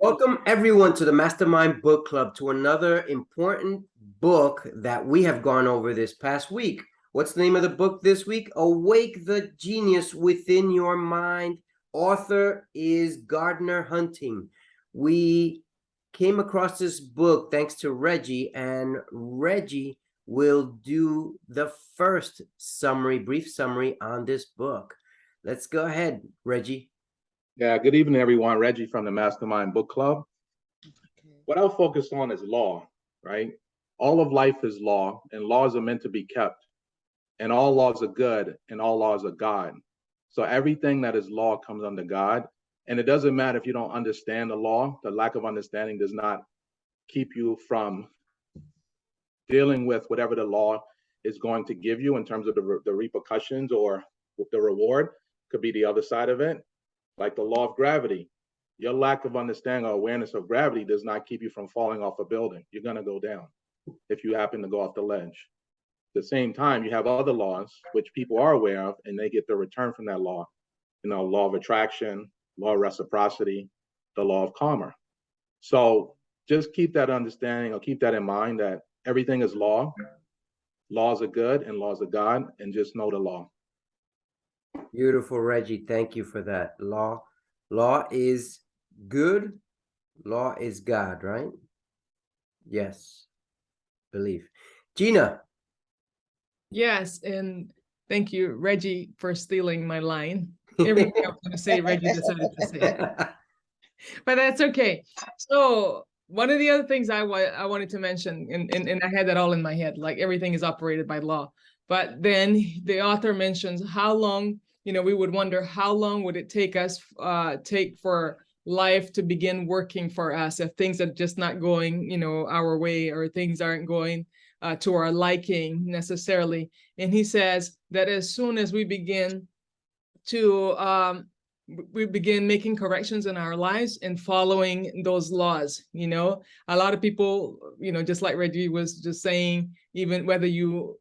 Welcome everyone to the Mastermind Book Club, to another important book that we have gone over this past week. What's the name of the book this week? Awake the Genius Within Your Mind. Author is Gardner Hunting. We came across this book thanks to Reggie, and Reggie will do the first brief summary on this book. Let's go ahead, Reggie. Yeah, good evening, everyone. Reggie from the Mastermind Book Club. What I'll focus on is law, right? All of life is law, and laws are meant to be kept. And all laws are good, and all laws are God. So everything that is law comes under God. And it doesn't matter if you don't understand the law. The lack of understanding does not keep you from dealing with whatever the law is going to give you in terms of the repercussions or the reward. Could be the other side of it. Like the law of gravity, your lack of understanding or awareness of gravity does not keep you from falling off a building. You're going to go down if you happen to go off the ledge. At the same time, you have other laws which people are aware of, and they get the return from that law. Law of attraction, law of reciprocity, the law of karma. So just keep that understanding, or keep that in mind, that everything is law. Laws are good and laws are God, and just know the law. Beautiful, Reggie. Thank you for that. Law is good. Law is God, right? Yes. Believe. Gina. Yes, and thank you, Reggie, for stealing my line. Everything I was going to say, Reggie decided to say it. But that's okay. So one of the other things I wanted to mention, and I had that all in my head, like everything is operated by law. But then the author mentions how long, we would wonder how long would it take for life to begin working for us if things are just not going, our way, or things aren't going to our liking necessarily. And he says that as soon as we begin making corrections in our lives and following those laws. A lot of people, just like Reggie was just saying, even whether you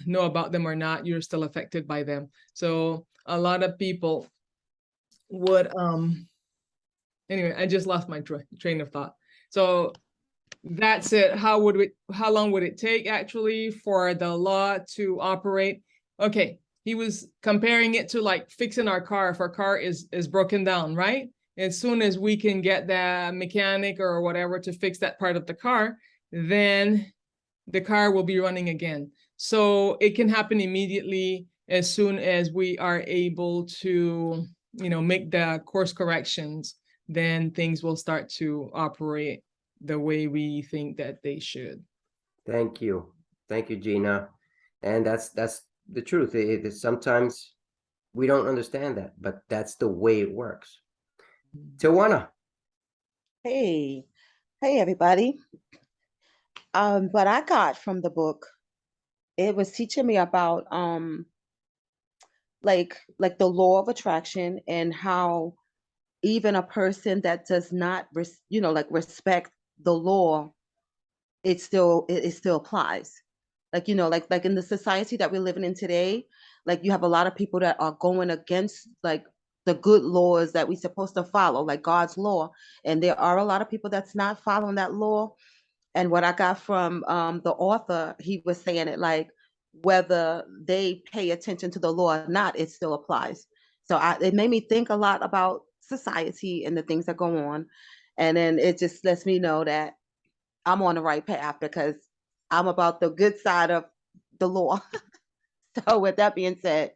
know about them or not, you're still affected by them. So a lot of people would anyway, I just lost my train of thought. So that's it. How long would it take actually for the law to operate? Okay, he was comparing it to like fixing our car. If our car is broken down, right? As soon as we can get the mechanic or whatever to fix that part of the car, then the car will be running again. So it can happen immediately as soon as we are able to, make the course corrections. Then things will start to operate the way we think that they should. Thank you, Gina. And that's the truth. It is sometimes we don't understand that, but that's the way it works. Tawana. Hey everybody. What I got from the book, it was teaching me about like the law of attraction, and how even a person that does not respect the law, it still applies. Like in the society that we're living in today, like you have a lot of people that are going against like the good laws that we're supposed to follow, like God's law, and there are a lot of people that's not following that law. And what I got from the author, he was saying it like whether they pay attention to the law or not, it still applies. So it made me think a lot about society and the things that go on, and then it just lets me know that I'm on the right path because I'm about the good side of the law. So with that being said,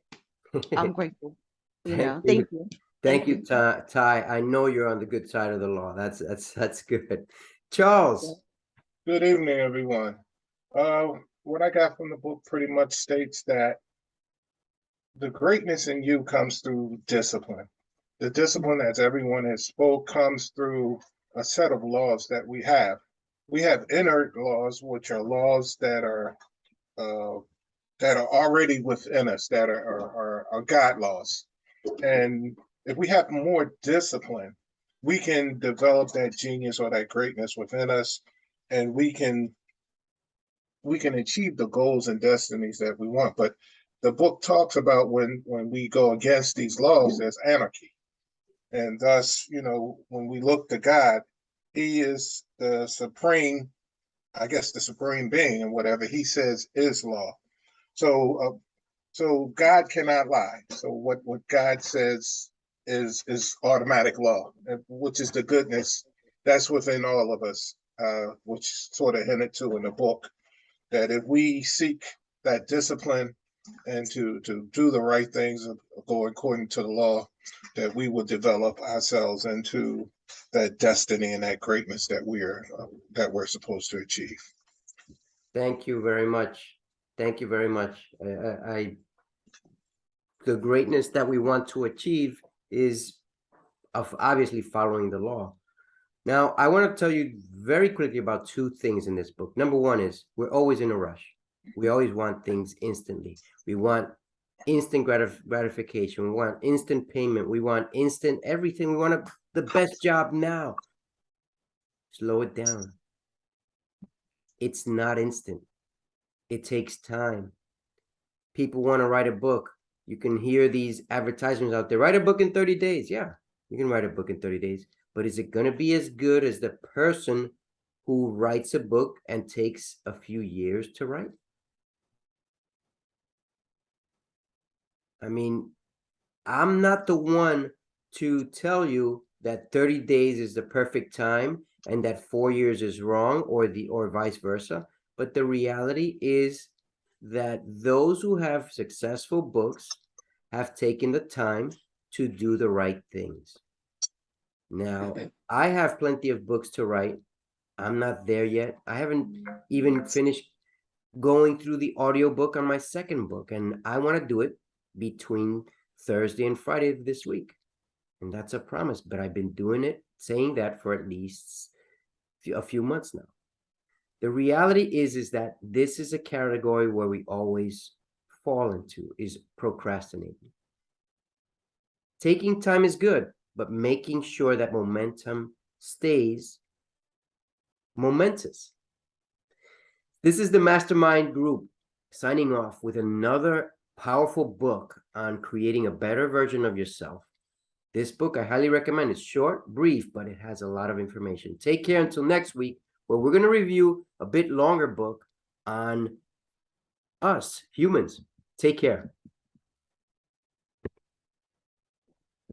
I'm grateful. Thank you. Thank you, Ty. I know you're on the good side of the law. That's good. Charles. Good evening, everyone. What I got from the book pretty much states that the greatness in you comes through discipline. The discipline, as everyone has spoke, comes through a set of laws that we have. We have inner laws, which are laws that are already within us, that are God laws. And if we have more discipline, we can develop that genius or that greatness within us, and we can achieve the goals and destinies that we want. But the book talks about when we go against these laws, there's anarchy. And thus, when we look to God, he is the supreme, I guess the supreme being, and whatever he says is law. So God cannot lie. So what God says is automatic law, which is the goodness that's within all of us, which sort of hinted to in the book, that if we seek that discipline and to do the right things, go according to the law, that we will develop ourselves into that destiny and that greatness that we're supposed to achieve. Thank you very much. Thank you very much. The greatness that we want to achieve is of obviously following the law. Now, I want to tell you very quickly about two things in this book. Number one is we're always in a rush. We always want things instantly. We want instant gratification. We want instant payment. We want instant everything. We want the best job now. Slow it down. It's not instant. It takes time. People want to write a book. You can hear these advertisements out there. Write a book in 30 days. Yeah, you can write a book in 30 days. But is it going to be as good as the person who writes a book and takes a few years to write? I mean, I'm not the one to tell you that 30 days is the perfect time and that 4 years is wrong, or vice versa. But the reality is that those who have successful books have taken the time to do the right things. Now, I have plenty of books to write. I'm not there yet. I haven't even finished going through the audiobook on my second book, and I want to do it between Thursday and Friday of this week. And that's a promise, but I've been doing it, saying that for at least a few months now. The reality is that this is a category where we always fall into, is procrastinating. Taking time is good, but making sure that momentum stays momentous. This is the Mastermind group signing off with another powerful book on creating a better version of yourself. This book I highly recommend. It's short, brief, but it has a lot of information. Take care until next week, where we're going to review a bit longer book on us, humans. Take care.